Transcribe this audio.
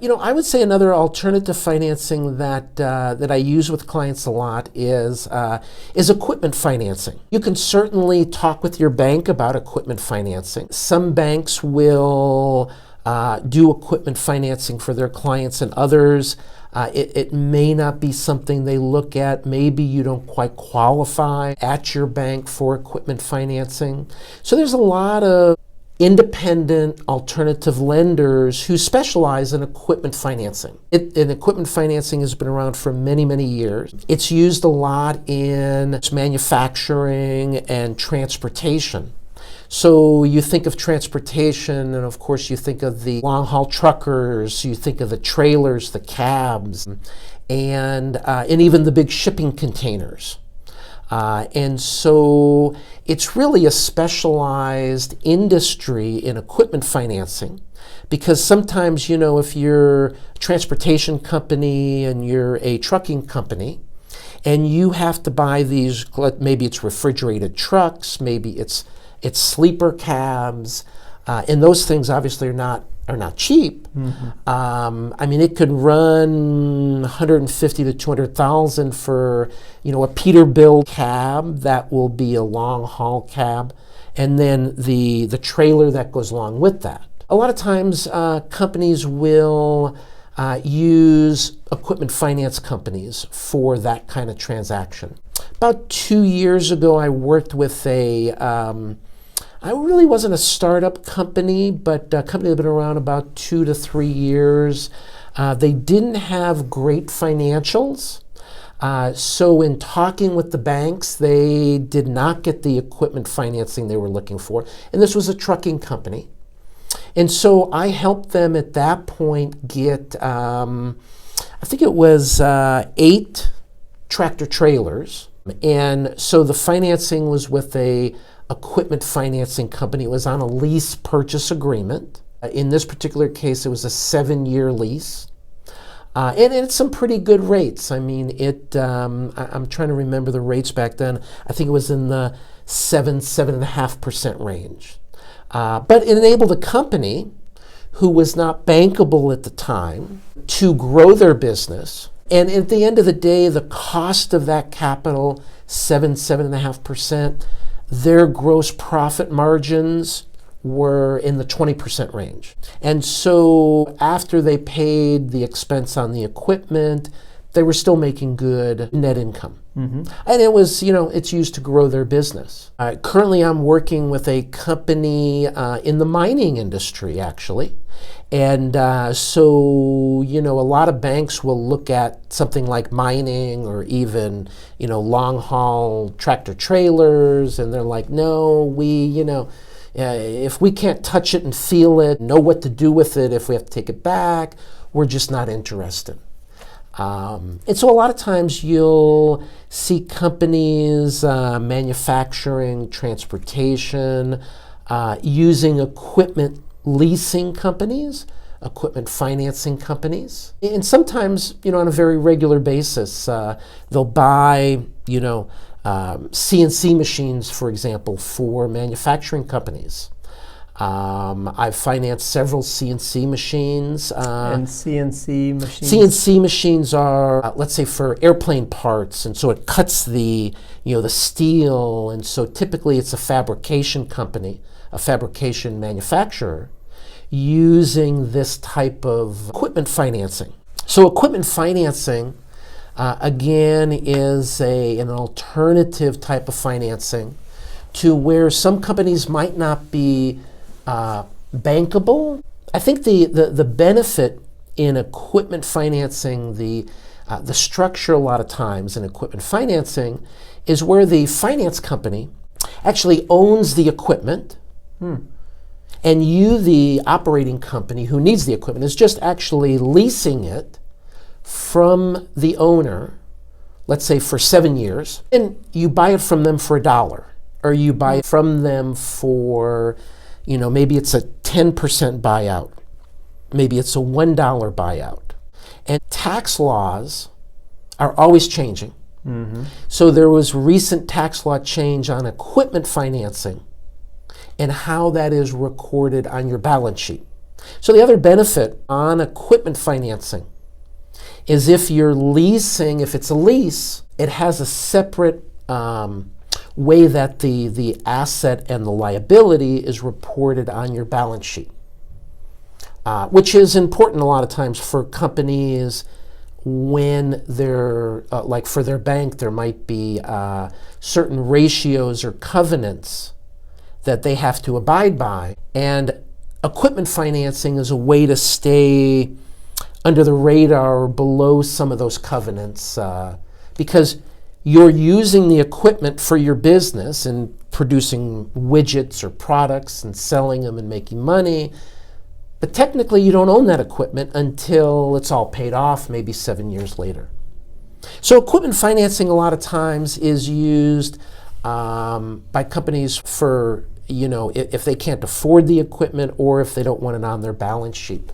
I would say another alternative financing that I use with clients a lot is equipment financing. You can certainly talk with your bank about equipment financing. Some banks will do equipment financing for their clients, and others it may not be something they look at. Maybe you don't quite qualify at your bank for equipment financing. So there's a lot of independent alternative lenders who specialize in equipment financing. And equipment financing has been around for many, many years. It's used a lot in manufacturing and transportation. So you think of transportation, and of course you think of the long-haul truckers, you think of the trailers, the cabs, and even the big shipping containers. And so it's really a specialized industry in equipment financing, because sometimes, if you're a transportation company and you're a trucking company, and you have to buy these, maybe it's refrigerated trucks, maybe it's sleeper cabs, and those things obviously are not cheap. Mm-hmm. It could run $150,000 to $200,000 for a Peterbilt cab that will be a long haul cab, and then the trailer that goes along with that. A lot of times companies will use equipment finance companies for that kind of transaction. About 2 years ago, I worked with I really wasn't a startup company, but a company that had been around about 2 to 3 years. They didn't have great financials. So in talking with the banks, they did not get the equipment financing they were looking for. And this was a trucking company. And so I helped them at that point get, I think it was 8 tractor trailers. And so the financing was with a equipment financing company. It was on a lease purchase agreement. In this particular case, it was a 7-year lease. And it's some pretty good rates. I'm trying to remember the rates back then. I think it was in the 7.5% range. But it enabled a company who was not bankable at the time to grow their business. And at the end of the day, the cost of that capital, 7.5%, their gross profit margins were in the 20% range. And so after they paid the expense on the equipment, they were still making good net income. Mm-hmm. And it was, it's used to grow their business. Currently, I'm working with a company in the mining industry, actually. And so, a lot of banks will look at something like mining or even, long-haul tractor trailers, and they're like, no, if we can't touch it and feel it, know what to do with it, if we have to take it back, we're just not interested. And so a lot of times you'll see companies manufacturing, transportation, using equipment leasing companies, equipment financing companies. And sometimes, on a very regular basis, they'll buy, CNC machines, for example, for manufacturing companies. I've financed several CNC machines. And CNC machines? CNC machines are, let's say, for airplane parts, and so it cuts the steel, and so typically it's a fabrication company, a fabrication manufacturer, using this type of equipment financing. So equipment financing, again, is an alternative type of financing to where some companies might not be bankable. I think the benefit in equipment financing, the structure a lot of times in equipment financing is where the finance company actually owns the equipment, and you, the operating company who needs the equipment, is just actually leasing it from the owner, let's say for 7 years, and you buy it from them for $1, or you buy it from them for, maybe it's a 10% buyout, maybe it's a $1 buyout. And tax laws are always changing. Mm-hmm. So there was recent tax law change on equipment financing and how that is recorded on your balance sheet. So the other benefit on equipment financing is if you're leasing, if it's a lease, it has a separate way that the asset and the liability is reported on your balance sheet, which is important a lot of times for companies when they're, like for their bank, there might be certain ratios or covenants that they have to abide by. And equipment financing is a way to stay under the radar or below some of those covenants because you're using the equipment for your business and producing widgets or products and selling them and making money. But technically, you don't own that equipment until it's all paid off, maybe 7 years later. So equipment financing a lot of times is used by companies for, if they can't afford the equipment or if they don't want it on their balance sheet.